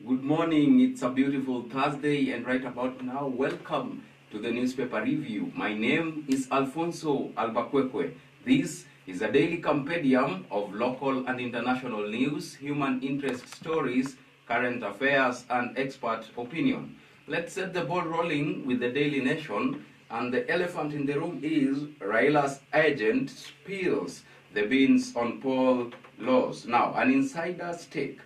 Good morning, it's a beautiful Thursday, and right about now, welcome to the newspaper review. My name is Alfonsoh Albakwekwe. This is a daily compendium of local and international news, human interest stories, current affairs, and expert opinion. Let's set the ball rolling with the Daily Nation, and the elephant in the room is Raila's agent spills the beans on poll laws. Now, an insider's take.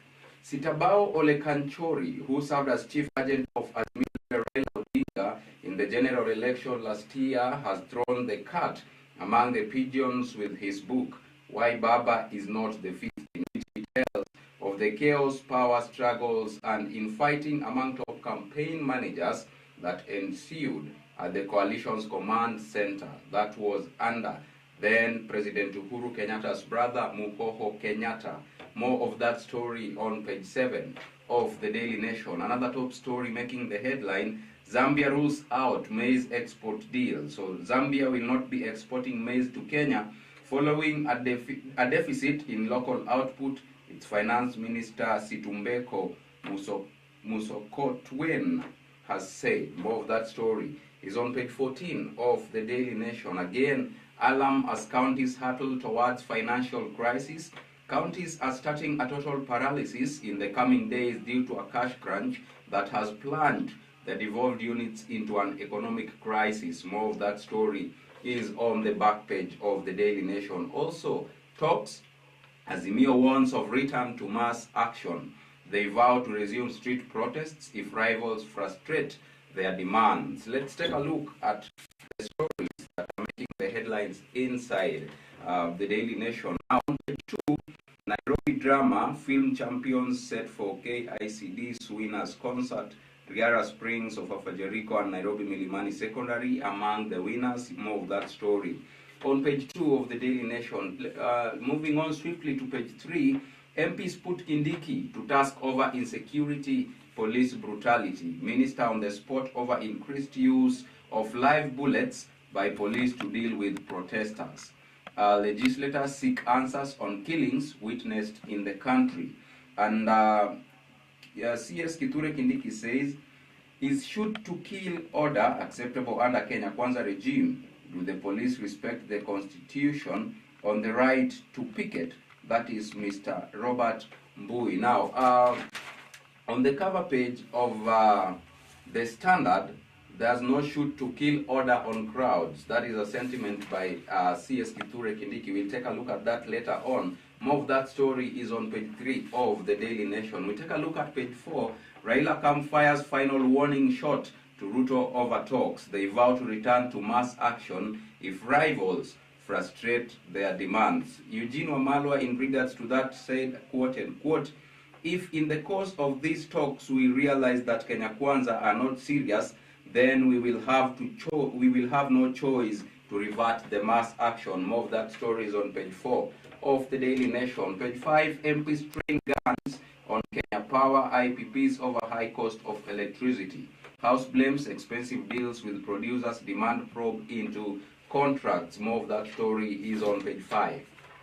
Sitabao Olekanchori, who served as chief agent of Azimio Raila Odinga in the general election last year, has thrown the cat among the pigeons with his book, Why Baba is Not the Fifth, in which he tells of the chaos, power struggles, and infighting among top campaign managers that ensued at the coalition's command center that was under then President Uhuru Kenyatta's brother Muhoho Kenyatta. More of that story on page 7 of the Daily Nation. Another top story making the headline, Zambia rules out maize export deal. So Zambia will not be exporting maize to Kenya following a deficit in local output, its finance minister Situmbeko Musokotwen has said. More of that story is on page 14 of the Daily Nation. Again, alarm as counties hurtle towards financial crisis. Counties are starting a total paralysis in the coming days due to a cash crunch that has plunged the devolved units into an economic crisis. More of that story is on the back page of the Daily Nation. Also, talks, Azimio warns of return to mass action. They vow to resume street protests if rivals frustrate their demands. Let's take a look at the stories that are making the headlines inside the Daily Nation. Now, on page 2, Nairobi drama, film champions set for KICD's winners concert. Riara Springs of Afajerico and Nairobi Milimani Secondary among the winners. More of that story on page 2 of the Daily Nation. Moving on swiftly to page 3, MPs put Kindiki to task over insecurity, police brutality. Minister on the spot over increased use of live bullets by police to deal with protesters. Legislators seek answers on killings witnessed in the country. And CS Kithure Kindiki says, is shoot to kill order acceptable under Kenya Kwanza regime? Do the police respect the constitution on the right to picket? That is Mr. Robert Mbui. Now, on the cover page of the Standard, there's no shoot to kill order on crowds. That is a sentiment by CS Kithure Kindiki. We'll take a look at that later on. More of that story is on page 3 of the Daily Nation. We take a look at page 4. Raila Camp fires final warning shot to Ruto over talks. They vow to return to mass action if rivals frustrate their demands. Eugene Wamalwa, in regards to that, said, quote unquote, if in the course of these talks we realize that Kenya Kwanza are not serious, then we will have no choice to revert the mass action. More of that story is on page 4 of the Daily Nation. Page 5, MPs train guns on Kenya Power IPPs over high cost of electricity. House blames expensive deals with producers, demand probe into contracts. More of that story is on page 5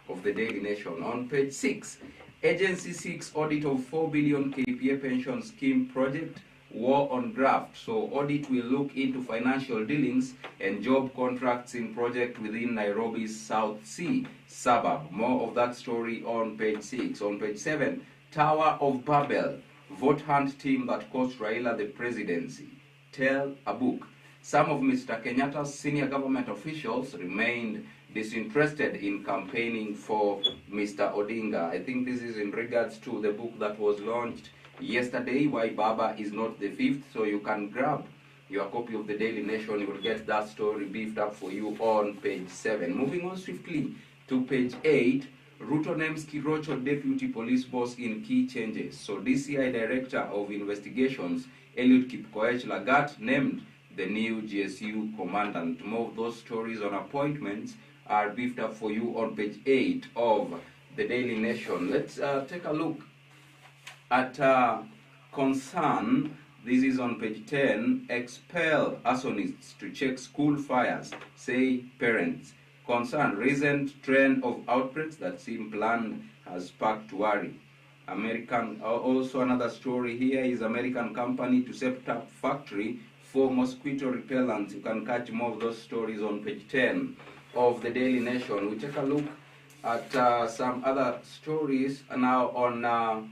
of the Daily Nation. On page 6, agency seeks audit of 4 billion KPA pension scheme project. War on draft. So audit will look into financial dealings and job contracts in project within Nairobi's South Sea suburb. More of that story on page 6. On page 7, Tower of Babel, vote hunt team that cost Raila the presidency. Tell a book. Some of Mr. Kenyatta's senior government officials remained disinterested in campaigning for Mr. Odinga. I think this is in regards to the book that was launched yesterday, Why Baba is Not the Fifth. So you can grab your copy of the Daily Nation. You will get that story beefed up for you on page 7. Moving on swiftly to page 8, Ruto names Kirocho deputy police boss in key changes. So DCI Director of Investigations, Eliud Kipkoech Lagat, named the new GSU commandant. More of those stories on appointments are beefed up for you on page 8 of the Daily Nation. Let's take a look at concern. This is on page 10. Expel arsonists to check school fires, say parents. Concern, recent trend of outbreaks that seem planned has sparked worry. Also another story here is American company to set up factory for mosquito repellents. You can catch more of those stories on page 10 of the Daily Nation. We take a look at some other stories now on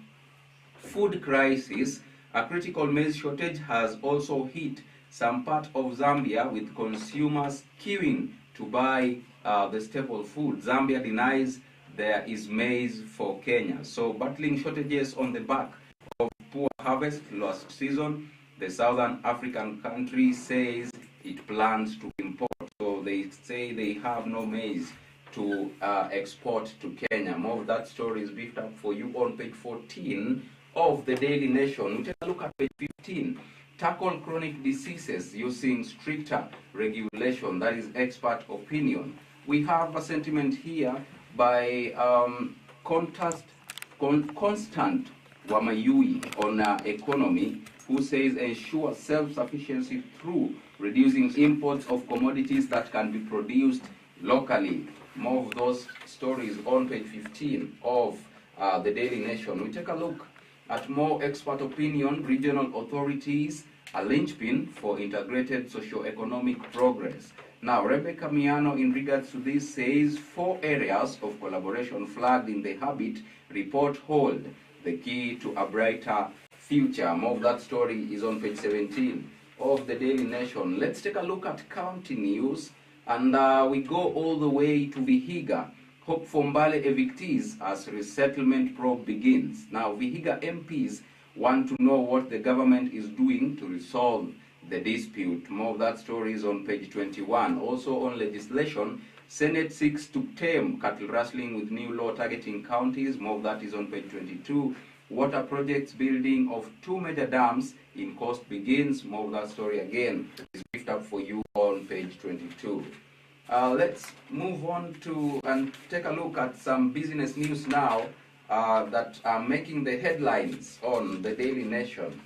food crisis. A critical maize shortage has also hit some part of Zambia, with consumers queuing to buy the staple food. Zambia denies there is maize for Kenya. So battling shortages on the back of poor harvest last season, the Southern African country says it plans to import. So they say they have no maize to export to Kenya. More of that story is beefed up for you on page 14 of the Daily Nation. We take a look at page 15. Tackle chronic diseases using stricter regulation. That is expert opinion. We have a sentiment here by Constant Wamayui on economy, who says ensure self-sufficiency through reducing imports of commodities that can be produced locally. More of those stories on page 15 of the Daily Nation. We take a look at more expert opinion. Regional authorities, a linchpin for integrated socio-economic progress. Now, Rebecca Miano, in regards to this, says 4 areas of collaboration flagged in the Habit report hold the key to a brighter future. More of that story is on page 17 of the Daily Nation. Let's take a look at county news, and we go all the way to Vihiga. Hope for Mbale evictees as resettlement probe begins. Now, Vihiga MPs want to know what the government is doing to resolve the dispute. More of that story is on page 21. Also on legislation, Senate seeks to tame cattle rustling with new law targeting counties. More of that is on page 22. Water projects building of 2 major dams in coast begins. More of that story again is picked up for you on page 22. Let's move on to and take a look at some business news now that are making the headlines on the Daily Nation.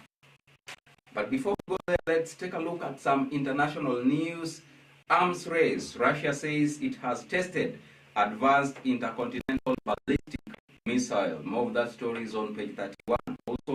But before we go there, let's take a look at some international news. Arms race. Russia says it has tested advanced intercontinental ballistic missile. More of that story is on page 31. Also,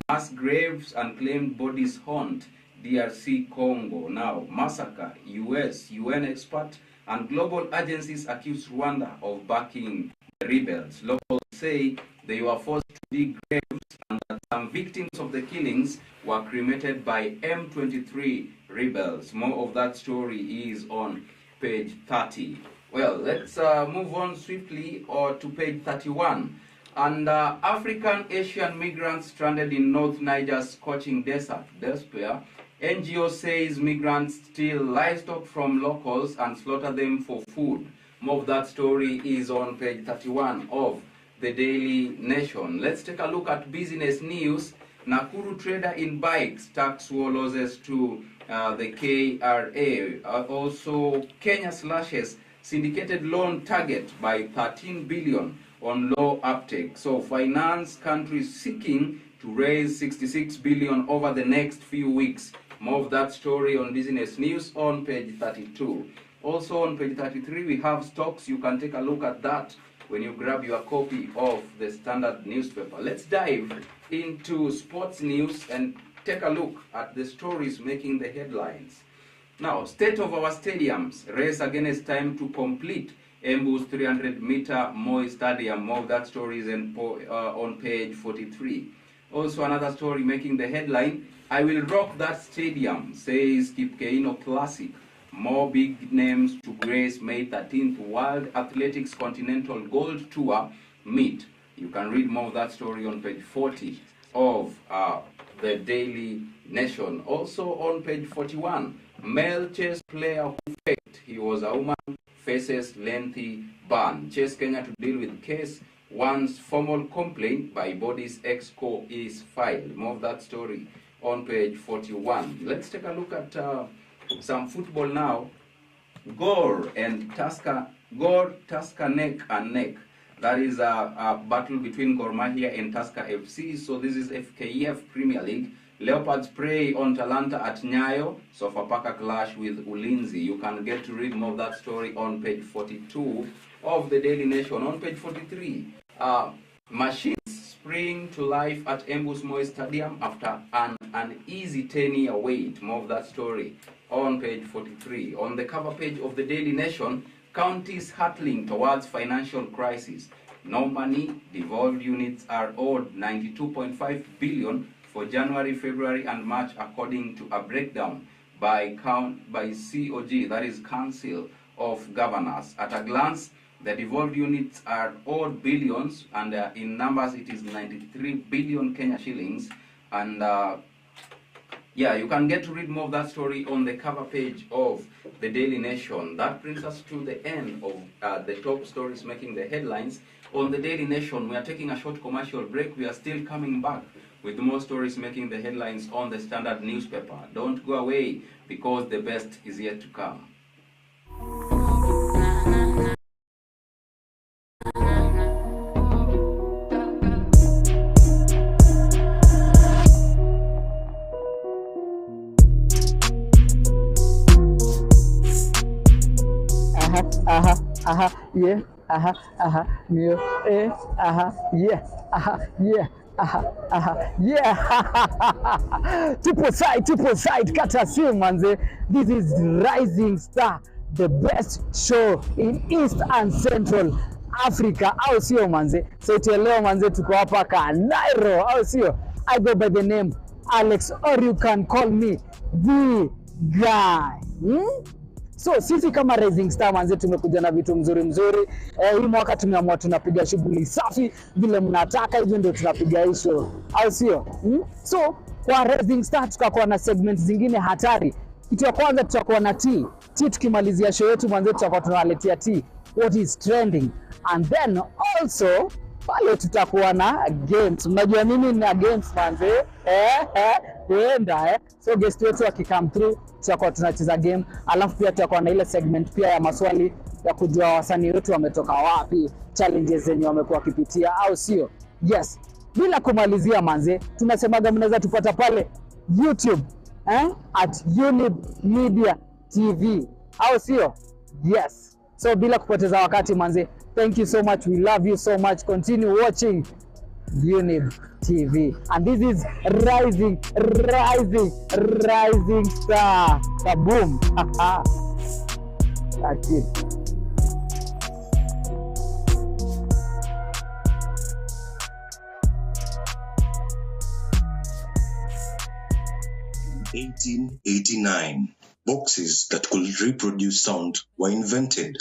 mass graves and claimed bodies haunt DRC Congo. Now, massacre. US, UN expert and global agencies accuse Rwanda of backing the rebels. Locals say they were forced to dig graves and that some victims of the killings were cremated by M23 rebels. More of that story is on page 30. Well, let's move on swiftly to page 31. And African Asian migrants stranded in North Niger's scorching desert. Despair. NGO says migrants steal livestock from locals and slaughter them for food. More of that story is on page 31 of the Daily Nation. Let's take a look at business news. Nakuru trader in bikes tax war losses to the KRA. Also, Kenya slashes syndicated loan target by 13 billion on low uptake. So finance countries seeking to raise 66 billion over the next few weeks. More of that story on business news on page 32. Also on page 33 we have stocks. You can take a look at that when you grab your copy of the Standard newspaper. Let's dive into sports news and take a look at the stories making the headlines. Now, state of our stadiums. Race against time to complete Embu's 300-meter Moi Stadium. More of that story is on page 43. Also another story making the headline, I will rock that stadium, says Kipkeino Classic. More big names to grace May 13th World Athletics Continental Gold Tour meet. You can read more of that story on page 40 of the Daily Nation. Also on page 41, male chess player who faked he was a woman faces lengthy ban. Chess Kenya to deal with case once formal complaint by body's ex-co is filed. More of that story on page 41. Let's take a look at some football now. Gor Tusker neck and neck. That is a battle between Gor Mahia and Tusker FC. So this is FKF Premier League. Leopards prey on Talanta at Nyayo. Sofapaka clash with Ulinzi. You can get to read more of that story on page 42 of the Daily Nation. On page 43, machines spring to life at Embus Moi Stadium after an uneasy 10-year wait. More of that story on page 43. On the cover page of the Daily Nation, counties hurtling towards financial crisis. No money, devolved units are owed 92.5 billion for January, February and March according to a breakdown by COG, that is Council of Governors. At a glance, the devolved units are owed billions, and in numbers it is 93 billion Kenya shillings. And yeah, you can get to read more of that story on the cover page of the Daily Nation. That brings us to the end of the top stories making the headlines on the Daily Nation. We are taking a short commercial break. We are still coming back with more stories making the headlines on the Standard newspaper. Don't go away, because the best is yet to come. Yeah, yeah. Triple side, kata simu manze. This is Rising Star, the best show in East and Central Africa, au sio manze? So leo manze tuko hapa Nairo, au sio? I go by the name Alex, or you can call me the guy. So sisi kama Rising Star manze tumekuja na vitu mzuri. Hii mwaka tumeamua tunapiga shughuli safi vile mnataka, hivyo ndio tunapiga hii show, au sio? So kwa Rising Star tutakuwa na segments zingine hatari. Kitu ya kwanza tutakuwa na tea. Tukimalizia show yetu manze tutakuwa tunawaletea tea, what is trending. And then also pale tutakuwa na games. Unajua mimi na games manze. So guest wetu wakikam through tutakuwa tunacheza game, alafu pia tutakuwa na ile segment pia ya maswali ya kujua wasanii wetu wametoka wapi, challenges zenye wamekuwa wakipitia, au sio? Yes. Bila kumalizia manze, tunasemaga mnaweza tupata pale YouTube at Younib Media TV, au sio? Yes. So bila kupoteza wakati manze, thank you so much, we love you so much. Continue watching Younib TV, and this is Rising Star. Kaboom. That's it. In 1889, boxes that could reproduce sound were invented.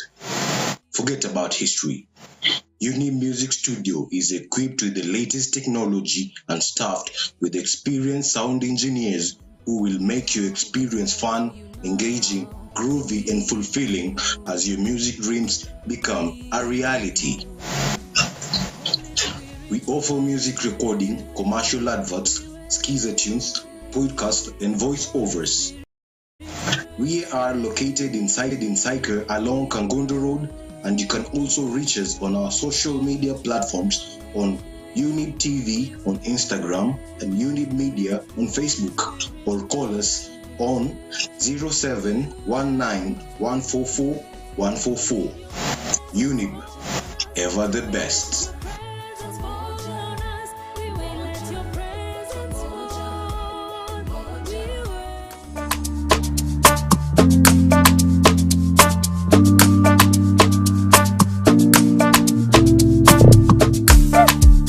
Forget about history. Younib Music Studio is equipped with the latest technology and staffed with experienced sound engineers who will make your experience fun, engaging, groovy and fulfilling as your music dreams become a reality. We offer music recording, commercial adverts, skizzer tunes, podcasts and voiceovers. We are located inside Syker along Kangondo Road, and you can also reach us on our social media platforms on Younib TV on Instagram and Younib Media on Facebook, or call us on 0719144144. Younib, ever the best.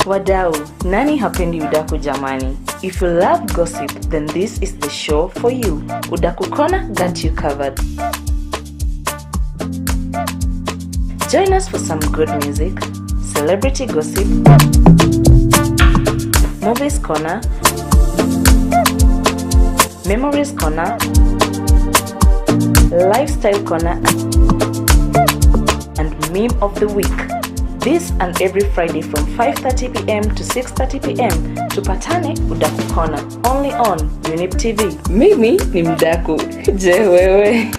Wadau, nani hapendi udaku jamani? If you love gossip, then this is the show for you. Udaku Corner got you covered. Join us for some good music, celebrity gossip, movies corner, memories corner, lifestyle corner, and meme of the week. This and every Friday from 5:30 p.m. to 6:30 p.m. Tupatane Udaku Corner, only on Younib TV. Mimi ni mdaku. Je wewe?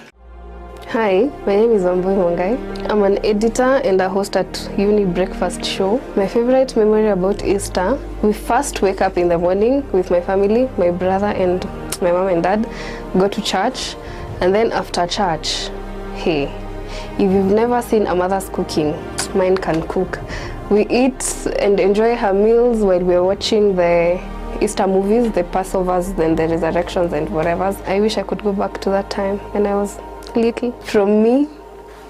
Hi, my name is Wambui Mongai. I'm an editor and a host at Younib Breakfast Show. My favorite memory about Easter, we first wake up in the morning with my family, my brother and my mom and dad, go to church, and then after church, hey, if you've never seen a mother's cooking, mine can cook. We eat and enjoy her meals while we are watching the Easter movies, the Passovers, then the Resurrections and whatever. I wish I could go back to that time when I was little. From me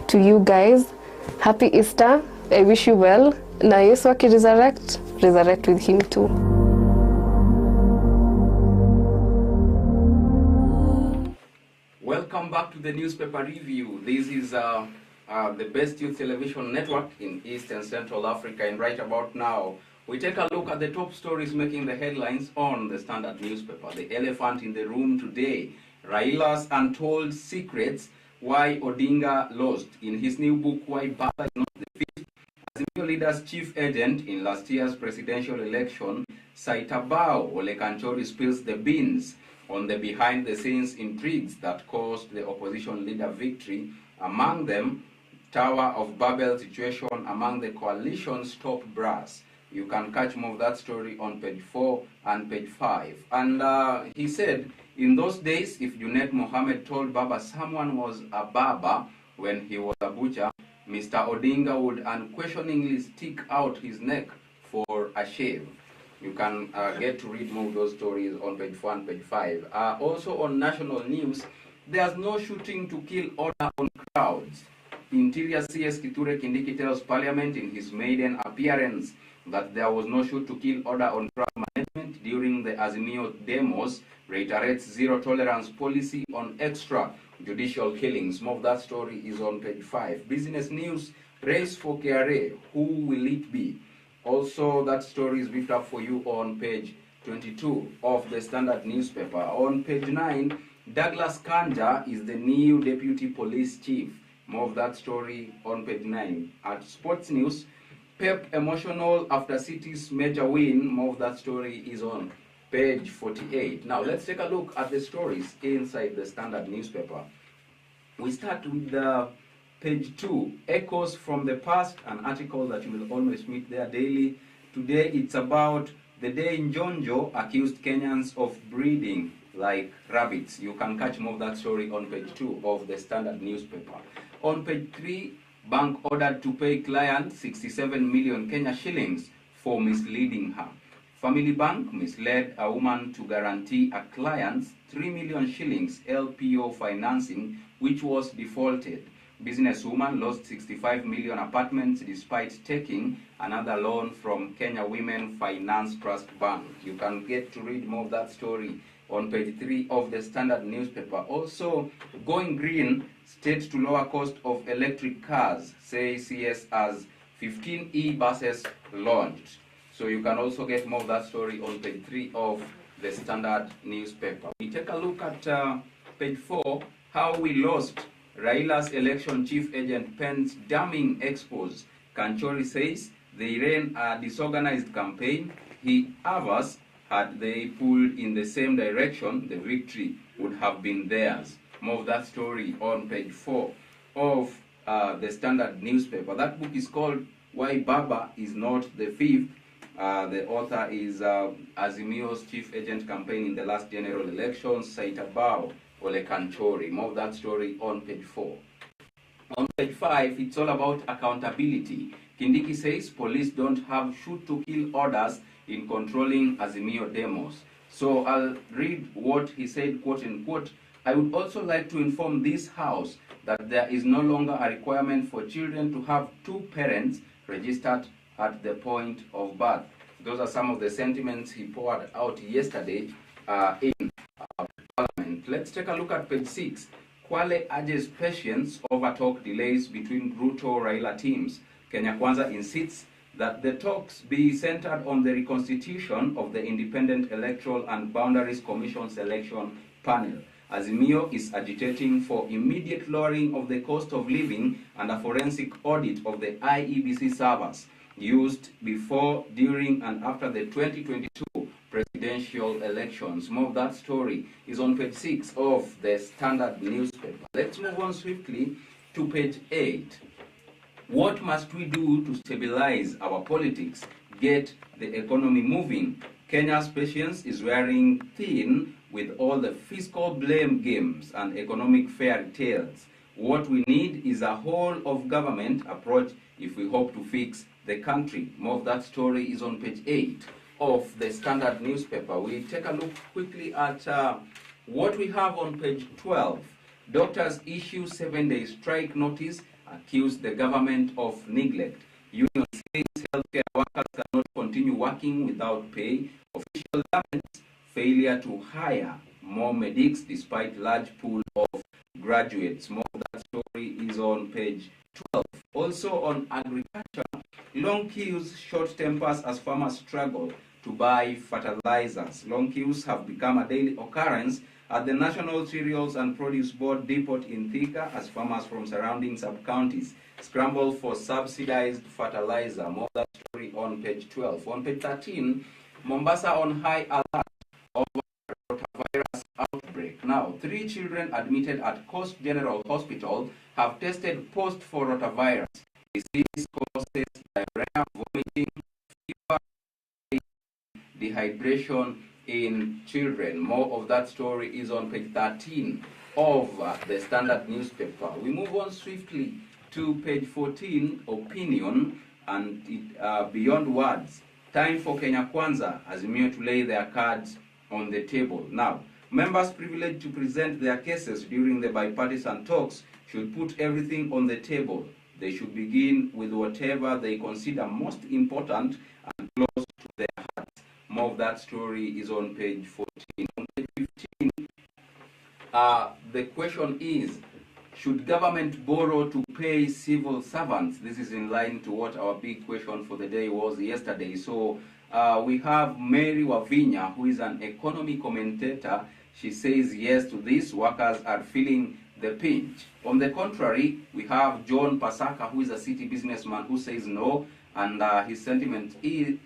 to you guys, happy Easter. I wish you well. Na Yesu resurrect with him too. Welcome back to the newspaper review. This is the best youth television network in East and Central Africa, and right about now we take a look at the top stories making the headlines on the Standard newspaper. The elephant in the room today, Raila's Untold Secrets, Why Odinga Lost. In his new book, Why Baba is Not the Fifth, Azimio leader's chief agent in last year's presidential election, Saitabao Ole Kanchori, spills the beans on the behind-the-scenes intrigues that caused the opposition leader victory, among them Tower of Babel situation among the coalition's top brass. You can catch more of that story on page 4 and page 5. And he said, in those days, if Junaid Mohammed told Baba someone was a Baba when he was a butcher, Mr. Odinga would unquestioningly stick out his neck for a shave. You can get to read more of those stories on page 4 and page 5. Also on national news, there's no shooting to kill order on crowds. Interior CS Kithure Kindiki tells Parliament in his maiden appearance that there was no shoot to kill order on crowd management during the Azimio demos, reiterates zero tolerance policy on extra judicial killings. More of that story is on page 5. Business news, race for KRA, who will it be? Also, that story is briefed up for you on page 22 of the Standard newspaper. On page 9, Douglas Kanja is the new deputy police chief. More of that story on page 9. At sports news, Pep emotional after City's major win. More of that story is on page 48. Now, let's take a look at the stories inside the Standard newspaper. We start with page 2, Echoes from the Past, an article that you will always meet there daily. Today, it's about the day Njonjo accused Kenyans of breeding like rabbits. You can catch more of that story on page 2 of the Standard newspaper. On page 3, bank ordered to pay client 67 million Kenya shillings for misleading her. Family Bank misled a woman to guarantee a client's 3 million shillings LPO financing, which was defaulted. Businesswoman lost 65 million apartments despite taking another loan from Kenya Women Finance Trust Bank. You can get to read more of that story on page 3 of the Standard newspaper. Also, going green, state to lower cost of electric cars, say CS as 15 e-buses launched. So you can also get more of that story on page 3 of the Standard newspaper. We take a look at page 4, how we lost. Raila's election chief agent pens damning expos. Kanchori says they ran a disorganized campaign. He avers had they pulled in the same direction, the victory would have been theirs. More of that story on page 4 of the Standard newspaper. That book is called Why Baba is Not the Fifth. The author is Azimio's chief agent campaign in the last general elections, Saitabao Ole Kanchori. More of that story on page 4. On page 5, it's all about accountability. Kindiki says police don't have shoot-to-kill orders in controlling Azimio demos. So I'll read what he said, quote unquote. I would also like to inform this House that there is no longer a requirement for children to have 2 parents registered at the point of birth. Those are some of the sentiments he poured out yesterday in Parliament. Let's take a look at page 6. Kwale urges patience over talk delays between Ruto-Raila teams. Kenya Kwanza insists that the talks be centered on the reconstitution of the Independent Electoral and Boundaries Commission selection panel. Azimio is agitating for immediate lowering of the cost of living and a forensic audit of the IEBC servers used before, during, and after the 2022 presidential elections. More of that story is on page 6 of the Standard newspaper. Let's move on swiftly to page 8. What must we do to stabilize our politics, get the economy moving? Kenya's patience is wearing thin with all the fiscal blame games and economic fairy tales. What we need is a whole of government approach if we hope to fix the country. More of that story is on page 8 of the Standard newspaper. We take a look quickly at what we have on page 12. Doctors issue 7-day strike notice, accuse the government of neglect. Union says healthcare workers cannot continue working without pay. Official laments failure to hire more medics despite large pool of graduates. More of that story is on page 12. Also on agriculture, long queues, short tempers as farmers struggle to buy fertilizers. Long queues have become a daily occurrence at the National Cereals and Produce Board depot in Thika as farmers from surrounding sub-counties scramble for subsidized fertilizer. More of that story on page 12. On page 13, Mombasa on high alert over rotavirus outbreak. Now, 3 children admitted at Coast General Hospital have tested post for rotavirus. Disease causes diarrhea, vomiting, fever, dehydration in children. More of that story is on page 13 of the Standard newspaper. We move on swiftly to page 14, opinion, and beyond words. Time for Kenya Kwanza, Azimio to lay their cards on the table. Now, members privileged to present their cases during the bipartisan talks should put everything on the table. They should begin with whatever they consider most important and close to their hearts. More of that story is on page 14. On page 15, the question is, should government borrow to pay civil servants? This is in line to what our big question for the day was yesterday. So we have Mary Wavinya, who is an economy commentator. She says yes to this. Workers are feeling the pinch. On the contrary, we have John Pasaka, who is a city businessman, who says no, and his sentiment is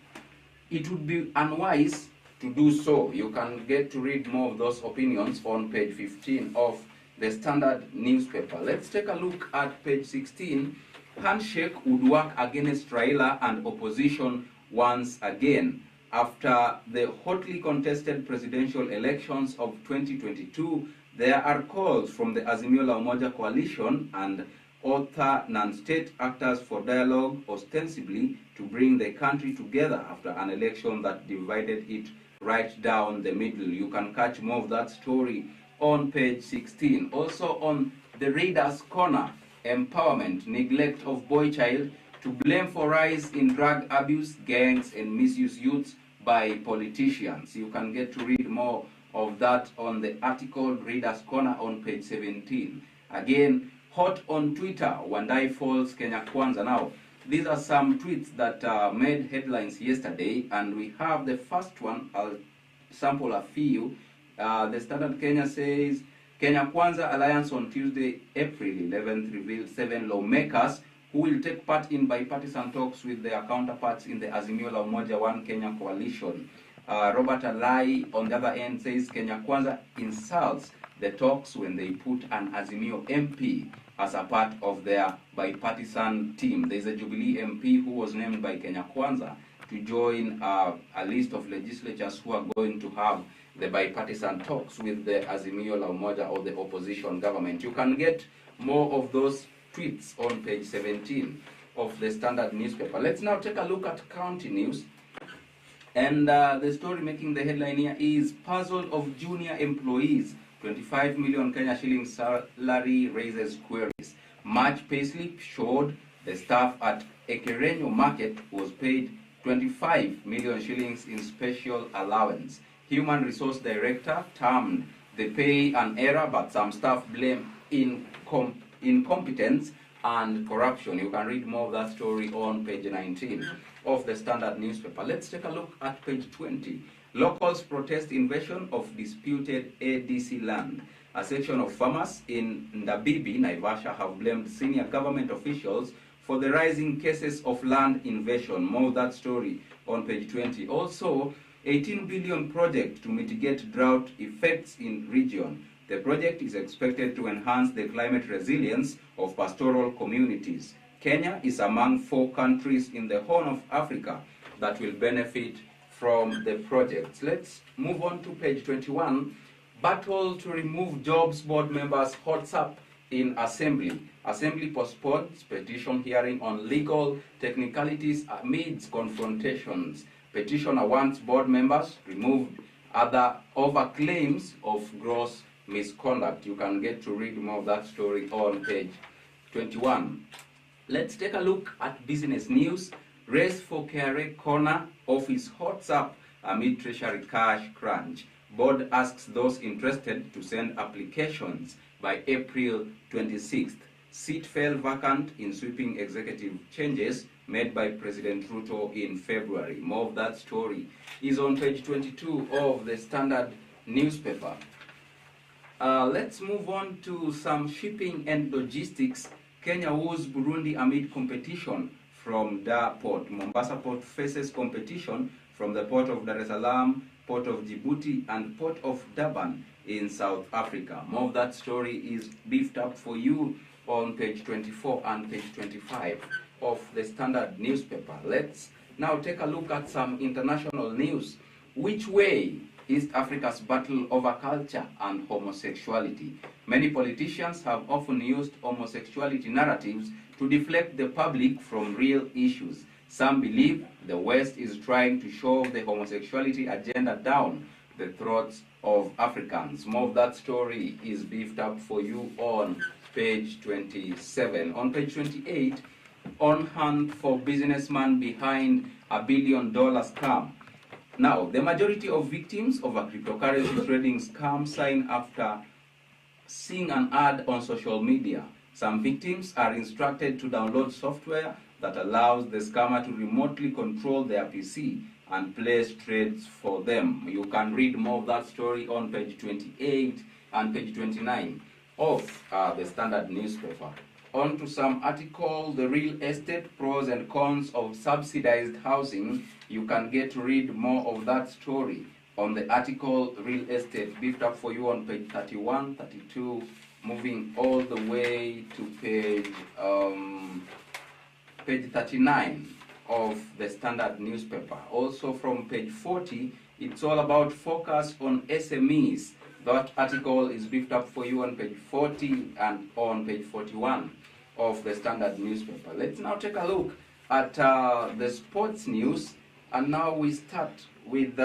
it would be unwise to do so. You can get to read more of those opinions on page 15 of the Standard newspaper. Let's take a look at page 16. Handshake would work against Raila and opposition once again. After the hotly contested presidential elections of 2022, there are calls from the Azimio la Umoja coalition and other non-state actors for dialogue, ostensibly to bring the country together after an election that divided it right down the middle. You can catch more of that story on page 16. Also on the Reader's Corner, empowerment, neglect of boy child to blame for rise in drug abuse, gangs, and misuse youths by politicians. You can get to read more of that on the article Reader's Corner on page 17. Again, hot on Twitter, Wandai falls Kenya Kwanza. Now, these are some tweets that made headlines yesterday, and we have the first one. I'll sample a few. The Standard Kenya says, Kenya Kwanza Alliance on Tuesday, April 11th, revealed 7 lawmakers who will take part in bipartisan talks with their counterparts in the Azimio la Umoja One Kenya coalition. Robert Alai, on the other end, says Kenya Kwanza insults the talks when they put an Azimio MP as a part of their bipartisan team. There's a Jubilee MP who was named by Kenya Kwanza to join a list of legislatures who are going to have the bipartisan talks with the Azimio la Umoja or the opposition government. You can get more of those tweets on page 17 of the Standard newspaper. Let's now take a look at county news. And the story making the headline here is puzzle of junior employees. 25 million Kenya shillings salary raises queries. March payslip showed the staff at Ekerenyo Market was paid 25 million shillings in special allowance. Human Resource Director termed the pay an error, but some staff blame incompetence and corruption. You can read more of that story on page 19 of the Standard newspaper. Let's take a look at page 20. Locals protest invasion of disputed ADC land. A section of farmers in Ndabibi, Naivasha, have blamed senior government officials for the rising cases of land invasion. More of that story on page 20. Also, 18 billion project to mitigate drought effects in region. The project is expected to enhance the climate resilience of pastoral communities. Kenya is among 4 countries in the Horn of Africa that will benefit from the project. Let's move on to page 21. Battle to remove Jobs Board members hots up in Assembly. Assembly postpones petition hearing on legal technicalities amidst confrontations. Petitioner wants board members removed over claims of gross misconduct. You can get to read more of that story on page 21. Let's take a look at business news. Race for KRA corner office hots up amid treasury cash crunch. Board asks those interested to send applications by April 26th. Seat fell vacant in sweeping executive changes made by President Ruto in February. More of that story is on page 22 of the Standard newspaper. Let's move on to some shipping and logistics. Kenya woos Burundi amid competition from Dar Port. Mombasa Port faces competition from the Port of Dar es Salaam, Port of Djibouti, and Port of Durban in South Africa. More of that story is beefed up for you on page 24 and page 25 of the Standard newspaper. Let's now take a look at some international news. Which way East Africa's battle over culture and homosexuality? Many politicians have often used homosexuality narratives to deflect the public from real issues. Some believe the West is trying to shove the homosexuality agenda down the throats of Africans. More of that story is beefed up for you on page 27. On page 28, on hand for businessman behind $1 billion scam. Now, the majority of victims of a cryptocurrency trading scam sign after seeing an ad on social media. Some victims are instructed to download software that allows the scammer to remotely control their PC and place trades for them. You can read more of that story on page 28 and page 29 of the Standard newspaper. On to some article, the real estate pros and cons of subsidized housing. You can get to read more of that story on the article Real Estate, beefed up for you on page 31, 32, moving all the way to page 39 of the Standard newspaper. Also from page 40, it's all about focus on SMEs. That article is beefed up for you on page 40 and on page 41 of the Standard newspaper. Let's now take a look at the sports news, and now we start with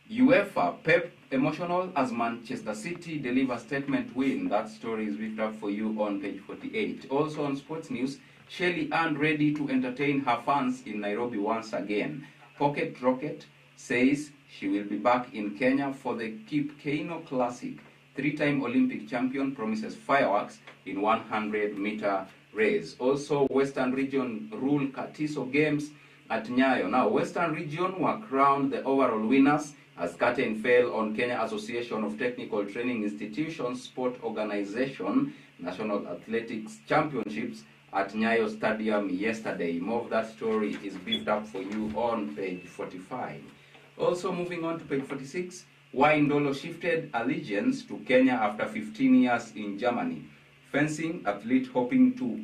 UEFA. Pep emotional as Manchester City deliver statement win. That story is beefed up for you on page 48. Also on sports news, Shelly Ann ready to entertain her fans in Nairobi once again. Pocket Rocket says she will be back in Kenya for the Kip Keino Classic. Three-time Olympic champion promises fireworks in 100-meter race. Also, Western Region rule Katiso Games at Nyayo. Now, Western Region were crowned the overall winners as curtain fell on Kenya Association of Technical Training Institutions Sport Organization National Athletics Championships at Nyayo Stadium yesterday. More of that story is beefed up for you on page 45. Also, moving on to page 46, why Ndolo shifted allegiance to Kenya after 15 years in Germany. Fencing athlete hoping to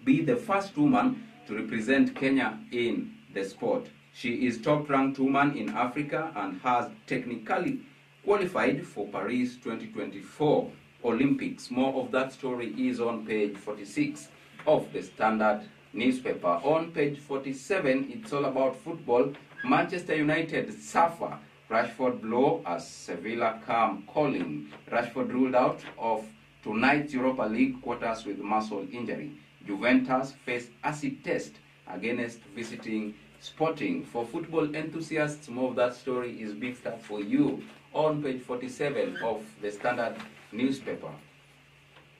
be the first woman to represent Kenya in the sport. She is top-ranked woman in Africa and has technically qualified for Paris 2024 Olympics. More of that story is on page 46 of the Standard newspaper. On page 47, it's all about football. Manchester United suffer Rashford blow as Sevilla come calling. Rashford ruled out of tonight's Europa League quarters with muscle injury. Juventus face acid test against visiting Sporting. For football enthusiasts, more of that story is beefed up for you on page 47 of the Standard newspaper.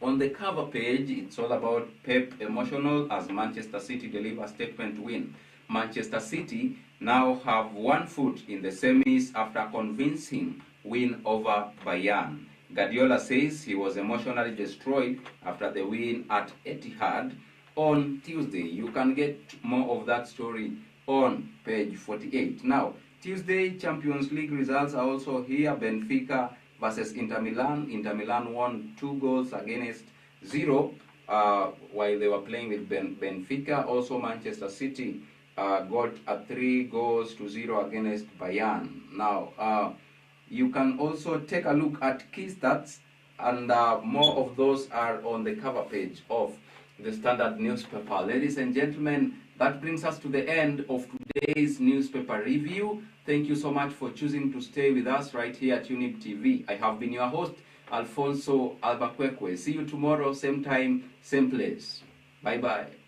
On the cover page, it's all about Pep emotional as Manchester City deliver statement win. Manchester City now have one foot in the semis after convincing win over Bayern. Guardiola says he was emotionally destroyed after the win at Etihad on Tuesday. You can get more of that story on page 48. Now, Tuesday Champions League results are also here. Benfica versus Inter Milan. Inter Milan won 2 goals against 0 while they were playing with Benfica. Also, Manchester City got a 3 goals to 0 against Bayern. Now, you can also take a look at key stats and more of those are on the cover page of the Standard newspaper. Ladies and gentlemen, that brings us to the end of today's newspaper review. Thank you so much for choosing to stay with us right here at Younib TV. I have been your host, Alfonsoh Albakwekwe. See you tomorrow, same time, same place. Bye-bye.